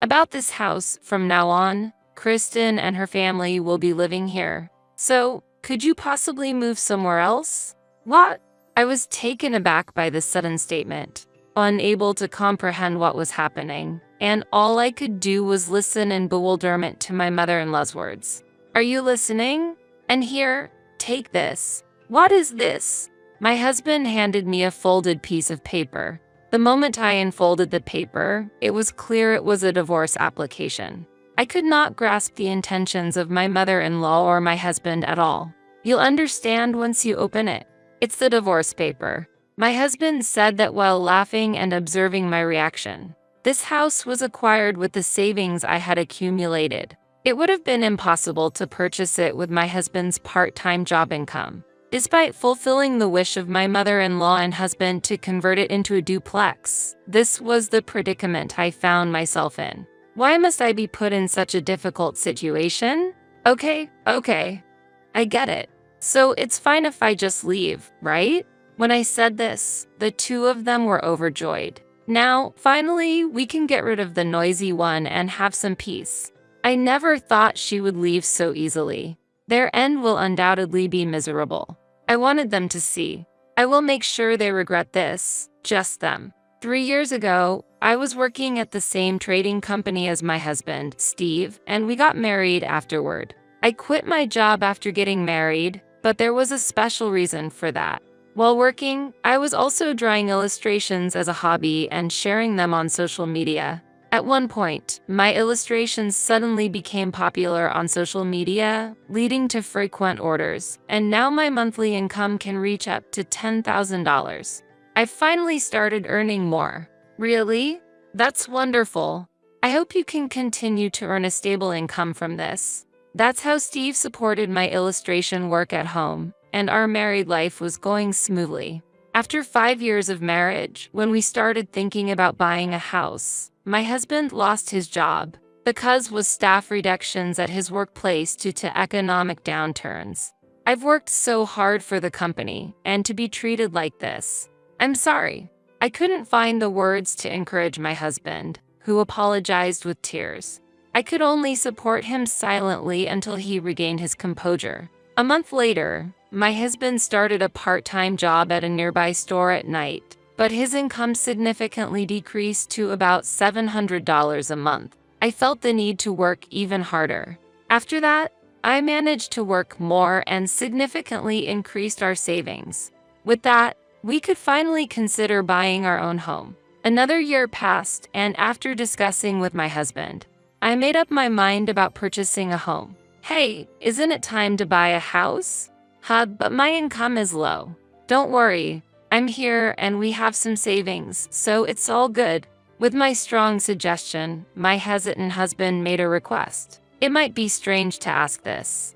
About this house, from now on, Kristen and her family will be living here. So, could you possibly move somewhere else? What? I was taken aback by this sudden statement, unable to comprehend what was happening, and all I could do was listen in bewilderment to my mother-in-law's words. Are you listening? And here, take this. What is this? My husband handed me a folded piece of paper. The moment I unfolded the paper, it was clear it was a divorce application. I could not grasp the intentions of my mother-in-law or my husband at all. You'll understand once you open it. It's the divorce paper. My husband said that while laughing and observing my reaction. This house was acquired with the savings I had accumulated. It would have been impossible to purchase it with my husband's part-time job income. Despite fulfilling the wish of my mother-in-law and husband to convert it into a duplex, this was the predicament I found myself in. Why must I be put in such a difficult situation? Okay. I get it. So it's fine if I just leave, right? When I said this, the two of them were overjoyed. Now, finally, we can get rid of the noisy one and have some peace. I never thought she would leave so easily. Their end will undoubtedly be miserable. I wanted them to see. I will make sure they regret this, just them. 3 years ago, I was working at the same trading company as my husband, Steve, and we got married afterward. I quit my job after getting married, but there was a special reason for that. While working, I was also drawing illustrations as a hobby and sharing them on social media. At one point, my illustrations suddenly became popular on social media, leading to frequent orders, and now my monthly income can reach up to $10,000. I finally started earning more. Really? That's wonderful. I hope you can continue to earn a stable income from this. That's how Steve supported my illustration work at home, and our married life was going smoothly. After 5 years of marriage, when we started thinking about buying a house, my husband lost his job. The cause was staff reductions at his workplace due to economic downturns. I've worked so hard for the company, and to be treated like this. I'm sorry. I couldn't find the words to encourage my husband, who apologized with tears. I could only support him silently until he regained his composure. A month later, my husband started a part-time job at a nearby store at night, but his income significantly decreased to about $700 a month. I felt the need to work even harder. After that, I managed to work more and significantly increased our savings. With that, we could finally consider buying our own home. Another year passed, and after discussing with my husband, I made up my mind about purchasing a home. Hey, isn't it time to buy a house? But my income is low. Don't worry, I'm here and we have some savings, so it's all good. With my strong suggestion, my hesitant husband made a request. It might be strange to ask this,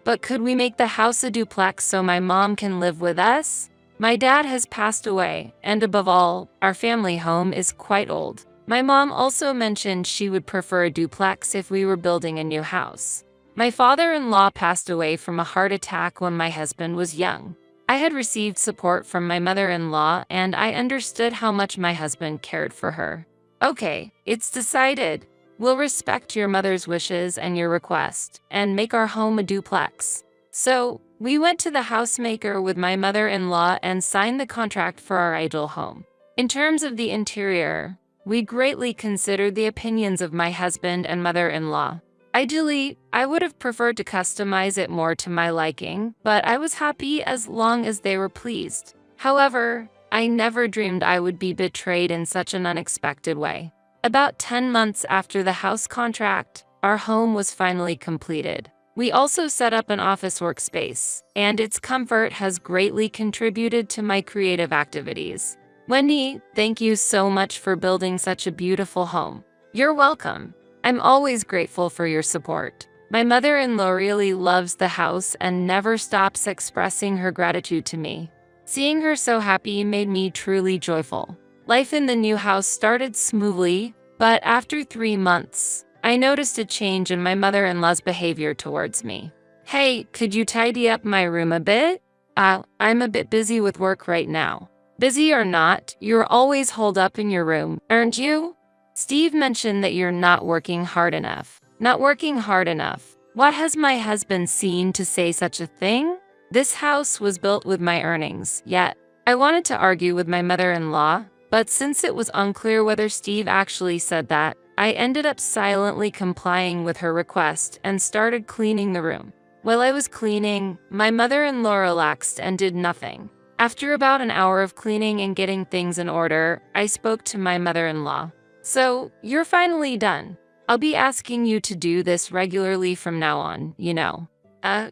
but could we make the house a duplex so my mom can live with us? My dad has passed away, and above all, our family home is quite old. My mom also mentioned she would prefer a duplex if we were building a new house. My father-in-law passed away from a heart attack when my husband was young. I had received support from my mother-in-law, and I understood how much my husband cared for her. Okay, it's decided. We'll respect your mother's wishes and your request, and make our home a duplex. So, we went to the housemaker with my mother-in-law and signed the contract for our ideal home. In terms of the interior, we greatly considered the opinions of my husband and mother-in-law. Ideally, I would have preferred to customize it more to my liking, but I was happy as long as they were pleased. However, I never dreamed I would be betrayed in such an unexpected way. About 10 months after the house contract, our home was finally completed. We also set up an office workspace, and its comfort has greatly contributed to my creative activities. Wendy, thank you so much for building such a beautiful home. You're welcome. I'm always grateful for your support. My mother-in-law really loves the house and never stops expressing her gratitude to me. Seeing her so happy made me truly joyful. Life in the new house started smoothly, but after 3 months, I noticed a change in my mother-in-law's behavior towards me. Hey, could you tidy up my room a bit? I'm a bit busy with work right now. Busy or not, you're always holed up in your room, aren't you? Steve mentioned that you're not working hard enough. Not working hard enough. What has my husband seen to say such a thing? This house was built with my earnings, yet I wanted to argue with my mother-in-law, but since it was unclear whether Steve actually said that, I ended up silently complying with her request and started cleaning the room. While I was cleaning, my mother-in-law relaxed and did nothing. After about an hour of cleaning and getting things in order, I spoke to my mother-in-law. So, you're finally done. I'll be asking you to do this regularly from now on, you know.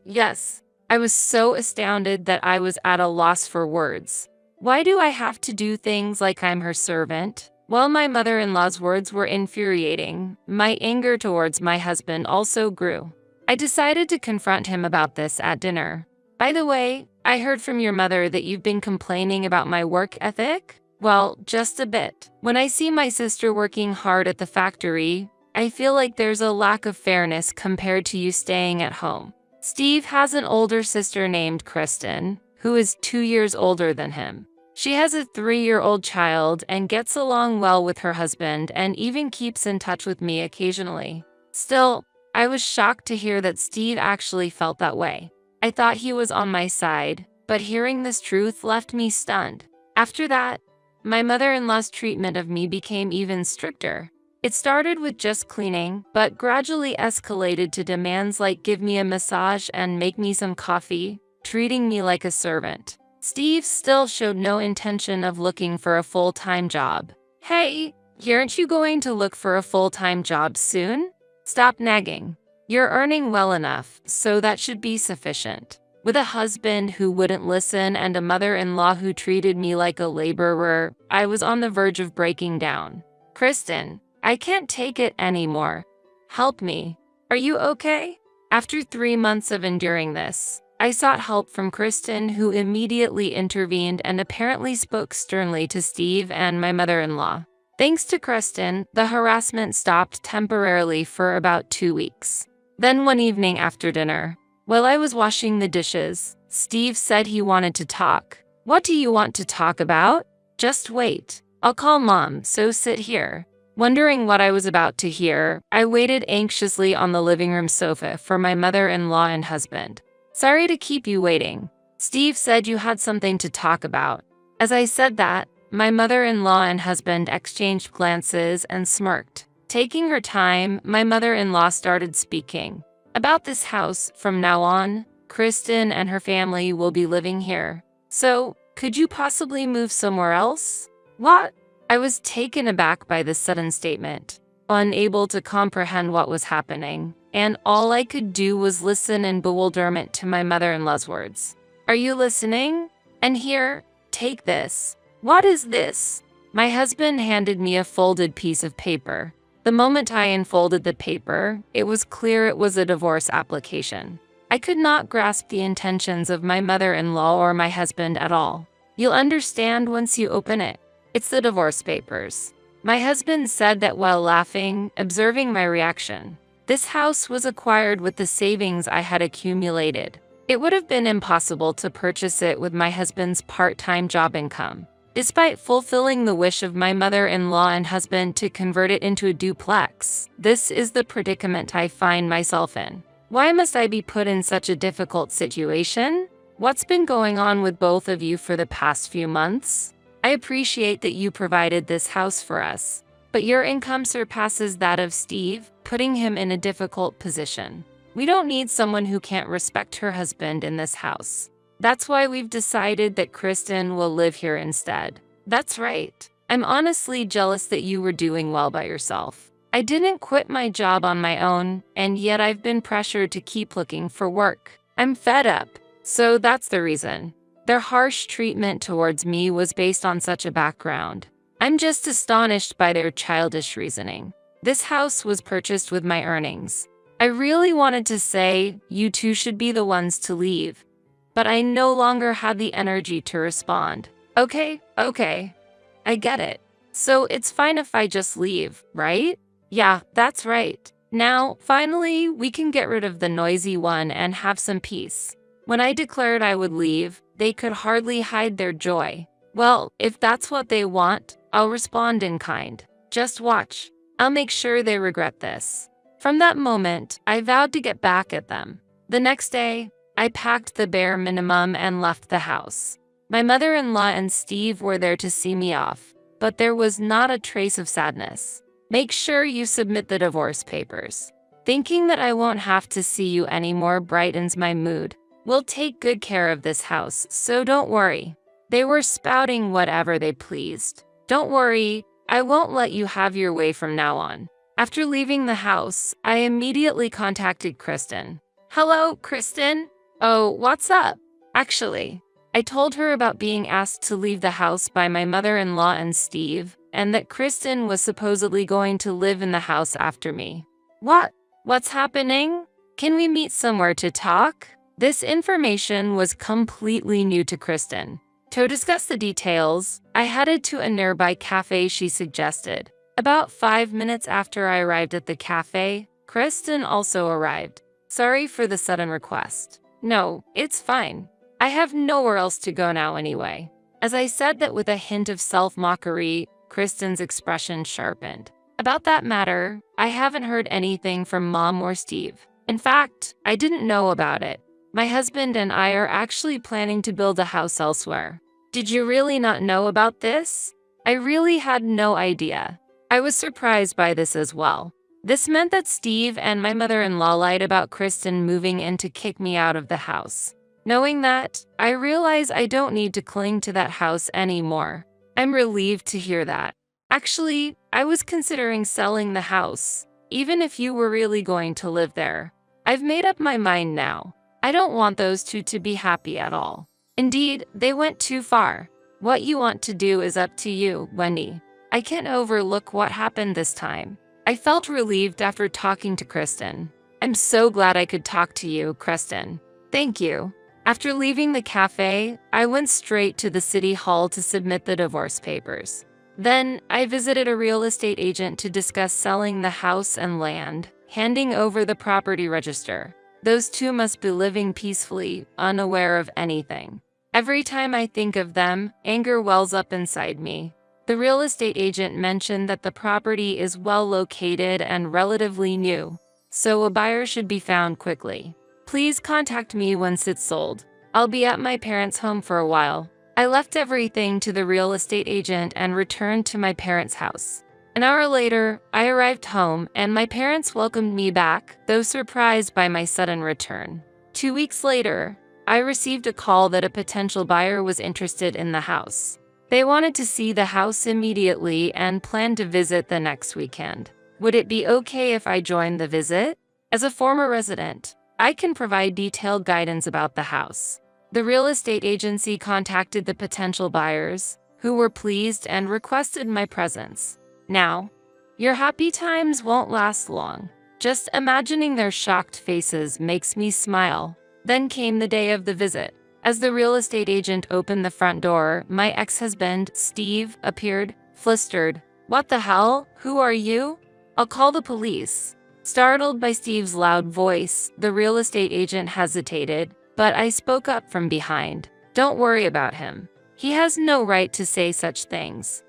Yes. I was so astounded that I was at a loss for words. Why do I have to do things like I'm her servant? While my mother-in-law's words were infuriating, my anger towards my husband also grew. I decided to confront him about this at dinner. By the way, I heard from your mother that you've been complaining about my work ethic? Well, just a bit. When I see my sister working hard at the factory, I feel like there's a lack of fairness compared to you staying at home. Steve has an older sister named Kristen, who is 2 years older than him. She has a 3-year-old child and gets along well with her husband and even keeps in touch with me occasionally. Still, I was shocked to hear that Steve actually felt that way. I thought he was on my side, but hearing this truth left me stunned. After that, my mother-in-law's treatment of me became even stricter. It started with just cleaning, but gradually escalated to demands like give me a massage and make me some coffee, treating me like a servant. Steve still showed no intention of looking for a full-time job. Hey, aren't you going to look for a full-time job soon? Stop nagging. You're earning well enough, so that should be sufficient. With a husband who wouldn't listen and a mother-in-law who treated me like a laborer, I was on the verge of breaking down. Kristen, I can't take it anymore. Help me. Are you okay? After 3 months of enduring this, I sought help from Kristen, who immediately intervened and apparently spoke sternly to Steve and my mother-in-law. Thanks to Kristen, the harassment stopped temporarily for about 2 weeks. Then one evening after dinner, while I was washing the dishes, Steve said he wanted to talk. What do you want to talk about? Just wait. I'll call Mom, so sit here. Wondering what I was about to hear, I waited anxiously on the living room sofa for my mother-in-law and husband. Sorry to keep you waiting. Steve said you had something to talk about. As I said that, my mother-in-law and husband exchanged glances and smirked. Taking her time, my mother-in-law started speaking. About this house, from now on, Kristen and her family will be living here. So, could you possibly move somewhere else? What? I was taken aback by this sudden statement, unable to comprehend what was happening, and all I could do was listen in bewilderment to my mother-in-law's words. Are you listening? And here, take this. What is this? My husband handed me a folded piece of paper. The moment I unfolded the paper, it was clear it was a divorce application. I could not grasp the intentions of my mother-in-law or my husband at all. You'll understand once you open it. It's the divorce papers. My husband said that while laughing, observing my reaction. This house was acquired with the savings I had accumulated. It would have been impossible to purchase it with my husband's part-time job income. Despite fulfilling the wish of my mother-in-law and husband to convert it into a duplex, this is the predicament I find myself in. Why must I be put in such a difficult situation? What's been going on with both of you for the past few months? I appreciate that you provided this house for us, but your income surpasses that of Steve, putting him in a difficult position. We don't need someone who can't respect her husband in this house. That's why we've decided that Kristen will live here instead. That's right. I'm honestly jealous that you were doing well by yourself. I didn't quit my job on my own, and yet I've been pressured to keep looking for work. I'm fed up. So that's the reason. Their harsh treatment towards me was based on such a background. I'm just astonished by their childish reasoning. This house was purchased with my earnings. I really wanted to say, you two should be the ones to leave. But I no longer had the energy to respond. Okay. I get it. So it's fine if I just leave, right? Yeah, that's right. Now, finally, we can get rid of the noisy one and have some peace. When I declared I would leave, they could hardly hide their joy. Well, if that's what they want, I'll respond in kind. Just watch. I'll make sure they regret this. From that moment, I vowed to get back at them. The next day, I packed the bare minimum and left the house. My mother-in-law and Steve were there to see me off, but there was not a trace of sadness. Make sure you submit the divorce papers. Thinking that I won't have to see you anymore brightens my mood. We'll take good care of this house, so don't worry. They were spouting whatever they pleased. Don't worry, I won't let you have your way from now on. After leaving the house, I immediately contacted Kristen. Hello, Kristen? Oh, what's up? Actually, I told her about being asked to leave the house by my mother-in-law and Steve, and that Kristen was supposedly going to live in the house after me. What? What's happening? Can we meet somewhere to talk? This information was completely new to Kristen. To discuss the details, I headed to a nearby cafe she suggested. About 5 minutes after I arrived at the cafe, Kristen also arrived. Sorry for the sudden request. No, it's fine. I have nowhere else to go now anyway. As I said that with a hint of self-mockery, Kristen's expression sharpened. About that matter, I haven't heard anything from Mom or Steve. In fact, I didn't know about it. My husband and I are actually planning to build a house elsewhere. Did you really not know about this? I really had no idea. I was surprised by this as well. This meant that Steve and my mother-in-law lied about Kristen moving in to kick me out of the house. Knowing that, I realize I don't need to cling to that house anymore. I'm relieved to hear that. Actually, I was considering selling the house, even if you were really going to live there. I've made up my mind now. I don't want those two to be happy at all. Indeed, they went too far. What you want to do is up to you, Wendy. I can't overlook what happened this time. I felt relieved after talking to Kristen. I'm so glad I could talk to you, Kristen. Thank you. After leaving the cafe, I went straight to the city hall to submit the divorce papers. Then, I visited a real estate agent to discuss selling the house and land, handing over the property register. Those two must be living peacefully, unaware of anything. Every time I think of them, anger wells up inside me. The real estate agent mentioned that the property is well located and relatively new, so a buyer should be found quickly. Please contact me once it's sold. I'll be at my parents' home for a while. I left everything to the real estate agent and returned to my parents' house. An hour later, I arrived home and my parents welcomed me back, though surprised by my sudden return. 2 weeks later, I received a call that a potential buyer was interested in the house. They wanted to see the house immediately and planned to visit the next weekend. Would it be okay if I joined the visit? As a former resident, I can provide detailed guidance about the house. The real estate agency contacted the potential buyers, who were pleased and requested my presence. Now, your happy times won't last long. Just imagining their shocked faces makes me smile. Then came the day of the visit. As the real estate agent opened the front door, my ex-husband, Steve, appeared, flustered. What the hell? Who are you? I'll call the police. Startled by Steve's loud voice, the real estate agent hesitated, but I spoke up from behind. Don't worry about him. He has no right to say such things.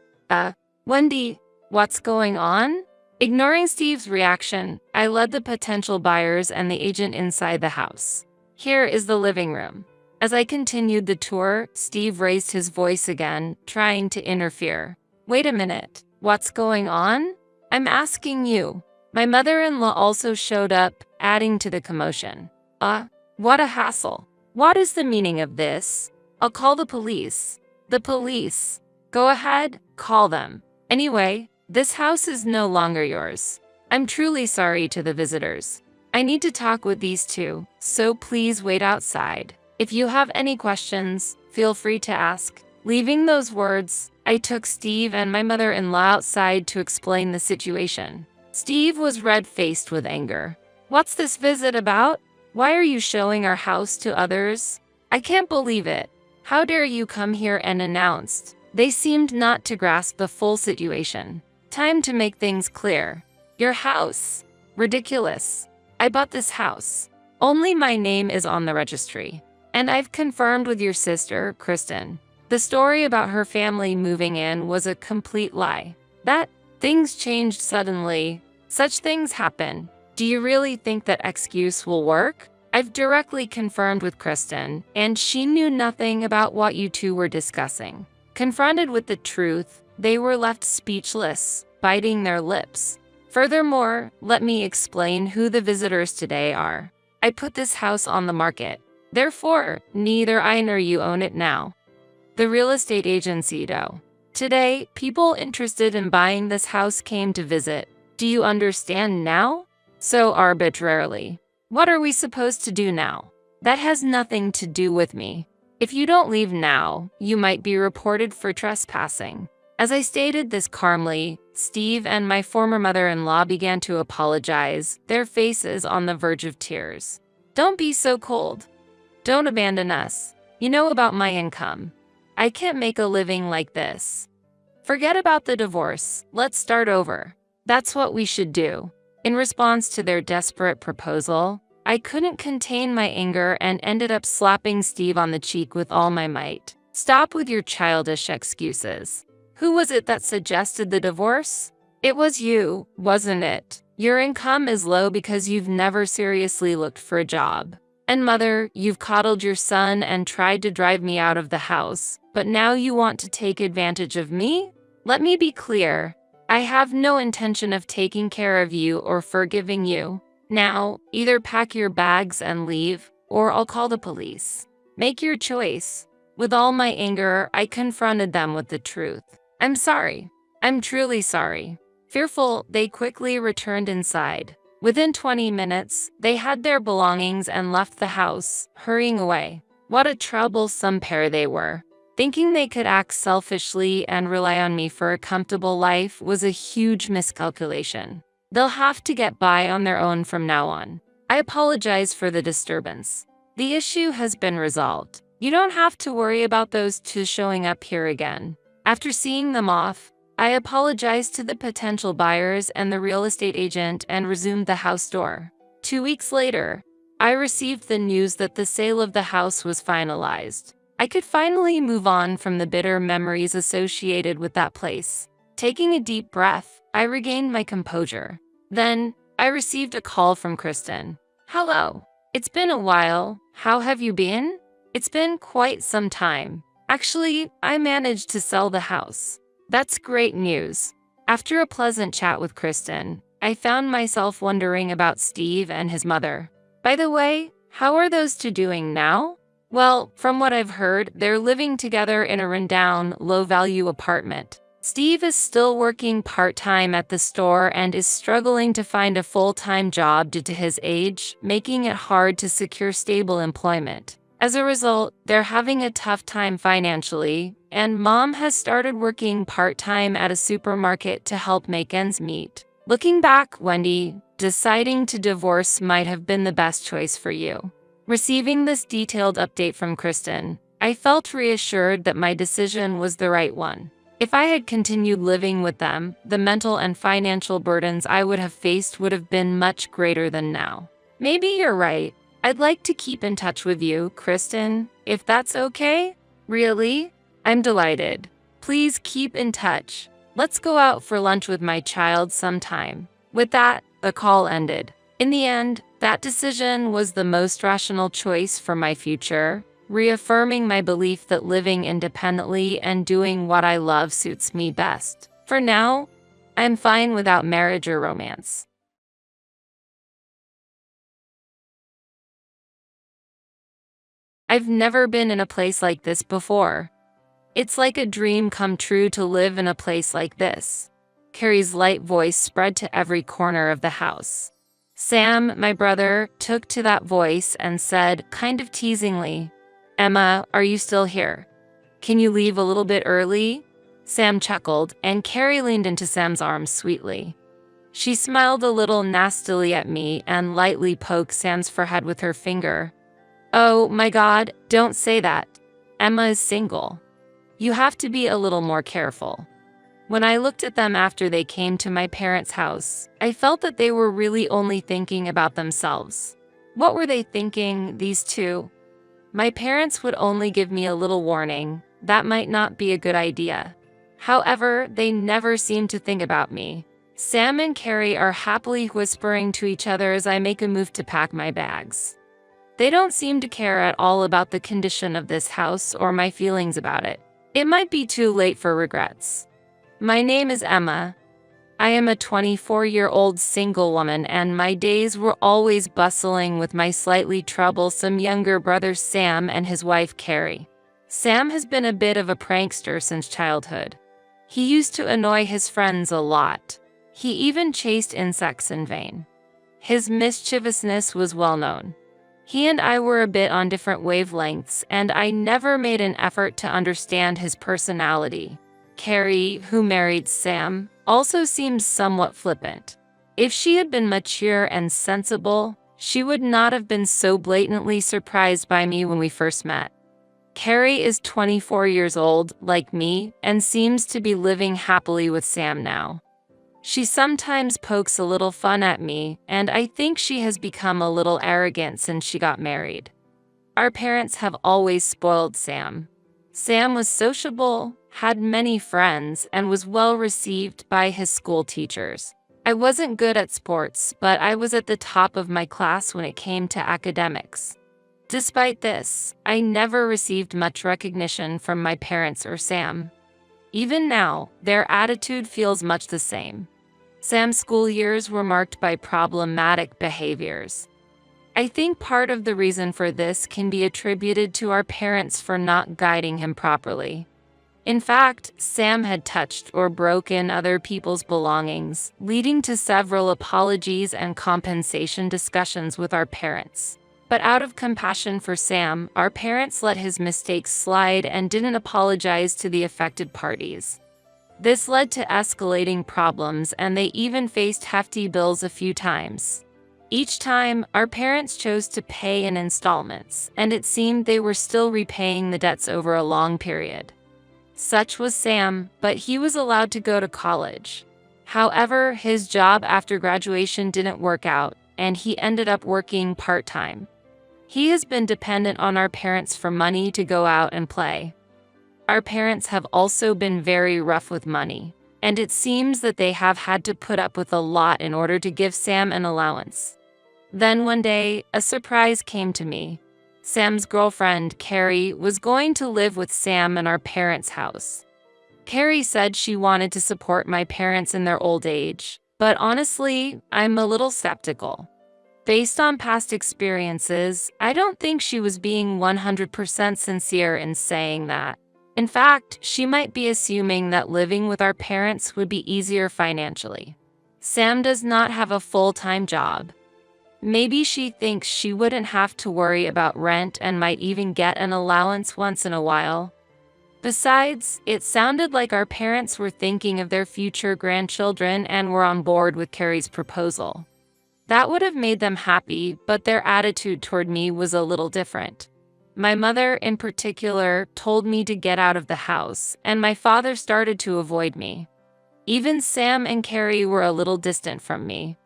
Wendy, what's going on? Ignoring Steve's reaction, I led the potential buyers and the agent inside the house. Here is the living room. As I continued the tour, Steve raised his voice again, trying to interfere. Wait a minute. What's going on? I'm asking you. My mother-in-law also showed up, adding to the commotion. What a hassle. What is the meaning of this? I'll call the police. The police. Go ahead, call them. Anyway, this house is no longer yours. I'm truly sorry to the visitors. I need to talk with these two, so please wait outside. If you have any questions, feel free to ask. Leaving those words, I took Steve and my mother-in-law outside to explain the situation. Steve was red-faced with anger. What's this visit about? Why are you showing our house to others? I can't believe it. How dare you come here unannounced? They seemed not to grasp the full situation. Time to make things clear. Your house. Ridiculous. I bought this house. Only my name is on the registry. And I've confirmed with your sister, Kristen. The story about her family moving in was a complete lie. That Things changed suddenly. Such things happen. Do you really think that excuse will work? I've directly confirmed with Kristen, and she knew nothing about what you two were discussing. Confronted with the truth, they were left speechless, biting their lips. Furthermore, let me explain who the visitors today are. I put this house on the market. Therefore, neither I nor you own it now. The real estate agency, though. Today, people interested in buying this house came to visit. Do you understand now? So arbitrarily. What are we supposed to do now? That has nothing to do with me. If you don't leave now, you might be reported for trespassing. As I stated this calmly, Steve and my former mother-in-law began to apologize, their faces on the verge of tears. Don't be so cold. Don't abandon us. You know about my income. I can't make a living like this. Forget about the divorce. Let's start over. That's what we should do. In response to their desperate proposal, I couldn't contain my anger and ended up slapping Steve on the cheek with all my might. Stop with your childish excuses. Who was it that suggested the divorce? It was you, wasn't it? Your income is low because you've never seriously looked for a job. And mother, you've coddled your son and tried to drive me out of the house, but now you want to take advantage of me? Let me be clear. I have no intention of taking care of you or forgiving you. Now, either pack your bags and leave, or I'll call the police. Make your choice. With all my anger, I confronted them with the truth. I'm sorry. I'm truly sorry. Fearful, they quickly returned inside. Within 20 minutes, they had their belongings and left the house, hurrying away. What a troublesome pair they were. Thinking they could act selfishly and rely on me for a comfortable life was a huge miscalculation. They'll have to get by on their own from now on. I apologize for the disturbance. The issue has been resolved. You don't have to worry about those two showing up here again. After seeing them off, I apologized to the potential buyers and the real estate agent and resumed the house door. 2 weeks later, I received the news that the sale of the house was finalized. I could finally move on from the bitter memories associated with that place. Taking a deep breath, I regained my composure. Then, I received a call from Kristen. Hello. It's been a while. How have you been? It's been quite some time. Actually, I managed to sell the house. That's great news. After a pleasant chat with Kristen, I found myself wondering about Steve and his mother. By the way, how are those two doing now? Well, from what I've heard, they're living together in a rundown, low-value apartment. Steve is still working part-time at the store and is struggling to find a full-time job due to his age, making it hard to secure stable employment. As a result, they're having a tough time financially, and Mom has started working part-time at a supermarket to help make ends meet. Looking back, Wendy, deciding to divorce might have been the best choice for you. Receiving this detailed update from Kristen, I felt reassured that my decision was the right one. If I had continued living with them, the mental and financial burdens I would have faced would have been much greater than now. Maybe you're right. I'd like to keep in touch with you, Kristen, if that's okay? Really? I'm delighted. Please keep in touch. Let's go out for lunch with my child sometime. With that, the call ended. In the end, that decision was the most rational choice for my future, reaffirming my belief that living independently and doing what I love suits me best. For now, I'm fine without marriage or romance. I've never been in a place like this before. It's like a dream come true to live in a place like this. Carrie's light voice spread to every corner of the house. Sam, my brother, took to that voice and said, kind of teasingly, Emma, are you still here? Can you leave a little bit early? Sam chuckled, and Carrie leaned into Sam's arms sweetly. She smiled a little nastily at me and lightly poked Sam's forehead with her finger. Oh my God, don't say that. Emma is single. You have to be a little more careful. When I looked at them after they came to my parents' house, I felt that they were really only thinking about themselves. What were they thinking, these two? My parents would only give me a little warning. That might not be a good idea. However, they never seem to think about me. Sam and Carrie are happily whispering to each other as I make a move to pack my bags. They don't seem to care at all about the condition of this house or my feelings about it. It might be too late for regrets. My name is Emma. I am a 24-year-old single woman, and my days were always bustling with my slightly troublesome younger brother Sam and his wife Carrie. Sam has been a bit of a prankster since childhood. He used to annoy his friends a lot. He even chased insects in vain. His mischievousness was well known. He and I were a bit on different wavelengths, and I never made an effort to understand his personality. Carrie, who married Sam, also seems somewhat flippant. If she had been mature and sensible, she would not have been so blatantly surprised by me when we first met. Carrie is 24 years old, like me, and seems to be living happily with Sam now. She sometimes pokes a little fun at me, and I think she has become a little arrogant since she got married. Our parents have always spoiled Sam. Sam was sociable, had many friends, and was well received by his school teachers. I wasn't good at sports, but I was at the top of my class when it came to academics. Despite this, I never received much recognition from my parents or Sam. Even now, their attitude feels much the same. Sam's school years were marked by problematic behaviors. I think part of the reason for this can be attributed to our parents for not guiding him properly. In fact, Sam had touched or broken other people's belongings, leading to several apologies and compensation discussions with our parents. But out of compassion for Sam, our parents let his mistakes slide and didn't apologize to the affected parties. This led to escalating problems, and they even faced hefty bills a few times. Each time, our parents chose to pay in installments, and it seemed they were still repaying the debts over a long period. Such was Sam, but he was allowed to go to college. However, his job after graduation didn't work out, and he ended up working part-time. He has been dependent on our parents for money to go out and play. Our parents have also been very rough with money, and it seems that they have had to put up with a lot in order to give Sam an allowance. Then one day, a surprise came to me. Sam's girlfriend, Carrie, was going to live with Sam in our parents' house. Carrie said she wanted to support my parents in their old age, but honestly, I'm a little skeptical. Based on past experiences, I don't think she was being 100% sincere in saying that. In fact, she might be assuming that living with our parents would be easier financially. Sam does not have a full-time job. Maybe she thinks she wouldn't have to worry about rent and might even get an allowance once in a while. Besides, it sounded like our parents were thinking of their future grandchildren and were on board with Carrie's proposal. That would have made them happy, but their attitude toward me was a little different. My mother, in particular, told me to get out of the house, and my father started to avoid me. Even Sam and Carrie were a little distant from me.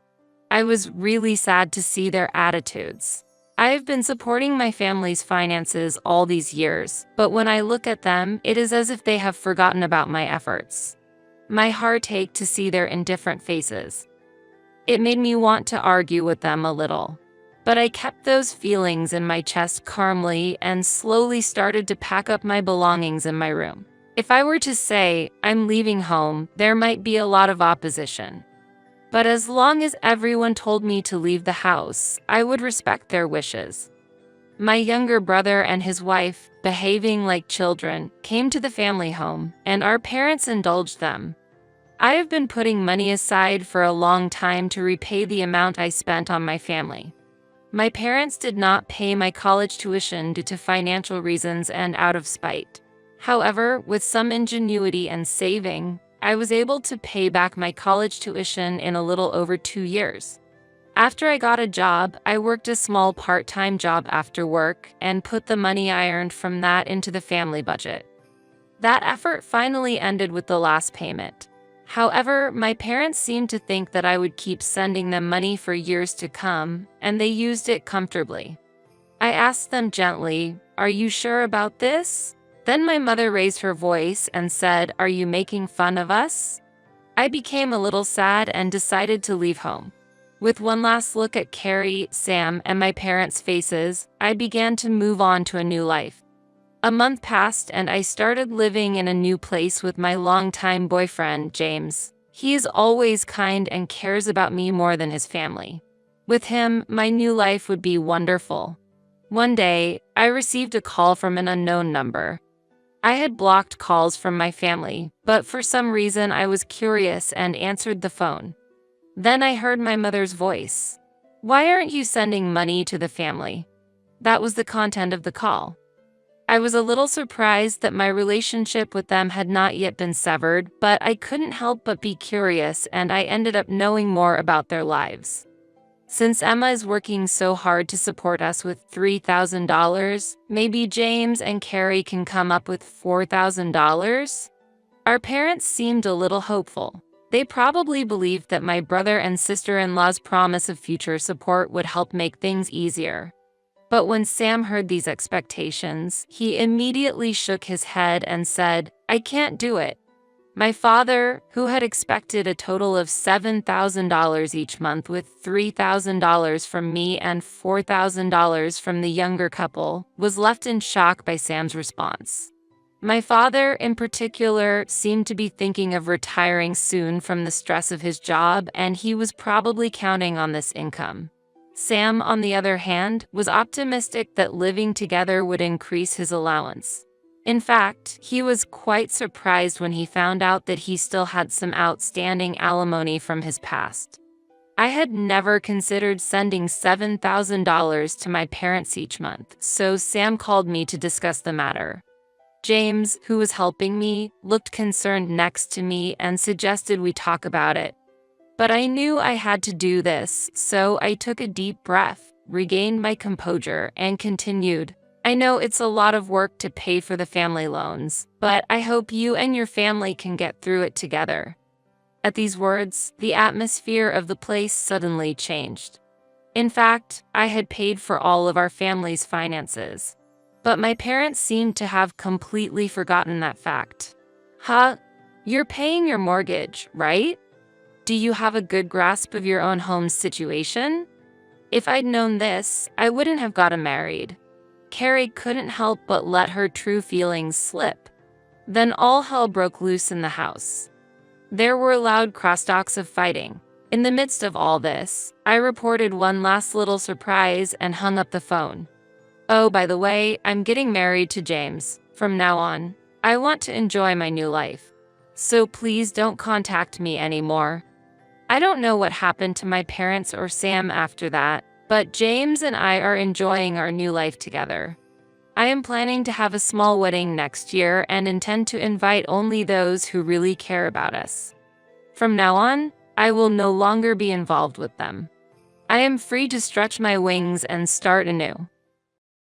I was really sad to see their attitudes. I have been supporting my family's finances all these years, but when I look at them, it is as if they have forgotten about my efforts. My heart ached to see their indifferent faces. It made me want to argue with them a little. But I kept those feelings in my chest calmly and slowly started to pack up my belongings in my room. If I were to say, I'm leaving home, there might be a lot of opposition. But as long as everyone told me to leave the house, I would respect their wishes. My younger brother and his wife, behaving like children, came to the family home, and our parents indulged them. I have been putting money aside for a long time to repay the amount I spent on my family. My parents did not pay my college tuition due to financial reasons and out of spite. However, with some ingenuity and saving, I was able to pay back my college tuition in a little over 2 years. After I got a job, I worked a small part-time job after work and put the money I earned from that into the family budget. That effort finally ended with the last payment. However, my parents seemed to think that I would keep sending them money for years to come, and they used it comfortably. I asked them gently, "Are you sure about this?" Then my mother raised her voice and said, "Are you making fun of us?" I became a little sad and decided to leave home. With one last look at Carrie, Sam, and my parents' faces, I began to move on to a new life. A month passed and I started living in a new place with my longtime boyfriend, James. He is always kind and cares about me more than his family. With him, my new life would be wonderful. One day, I received a call from an unknown number. I had blocked calls from my family, but for some reason I was curious and answered the phone. Then I heard my mother's voice. "Why aren't you sending money to the family?" That was the content of the call. I was a little surprised that my relationship with them had not yet been severed, but I couldn't help but be curious and I ended up knowing more about their lives. Since Emma is working so hard to support us with $3,000, maybe James and Carrie can come up with $4,000? Our parents seemed a little hopeful. They probably believed that my brother and sister-in-law's promise of future support would help make things easier. But when Sam heard these expectations, he immediately shook his head and said, "I can't do it." My father, who had expected a total of $7,000 each month with $3,000 from me and $4,000 from the younger couple, was left in shock by Sam's response. My father, in particular, seemed to be thinking of retiring soon from the stress of his job, and he was probably counting on this income. Sam, on the other hand, was optimistic that living together would increase his allowance. In fact, he was quite surprised when he found out that he still had some outstanding alimony from his past. I had never considered sending $7,000 to my parents each month, so Sam called me to discuss the matter. James, who was helping me, looked concerned next to me and suggested we talk about it. But I knew I had to do this, so I took a deep breath, regained my composure, and continued. "I know it's a lot of work to pay for the family loans, but I hope you and your family can get through it together." At these words, the atmosphere of the place suddenly changed. In fact, I had paid for all of our family's finances. But my parents seemed to have completely forgotten that fact. "Huh? You're paying your mortgage, right? Do you have a good grasp of your own home's situation?" If I'd known this, I wouldn't have gotten married. Carrie couldn't help but let her true feelings slip. Then all hell broke loose in the house. There were loud crosstalks of fighting. In the midst of all this, I reported one last little surprise and hung up the phone. "Oh, by the way, I'm getting married to James. From now on, I want to enjoy my new life. So please don't contact me anymore." I don't know what happened to my parents or Sam after that, but James and I are enjoying our new life together. I am planning to have a small wedding next year and intend to invite only those who really care about us. From now on, I will no longer be involved with them. I am free to stretch my wings and start anew.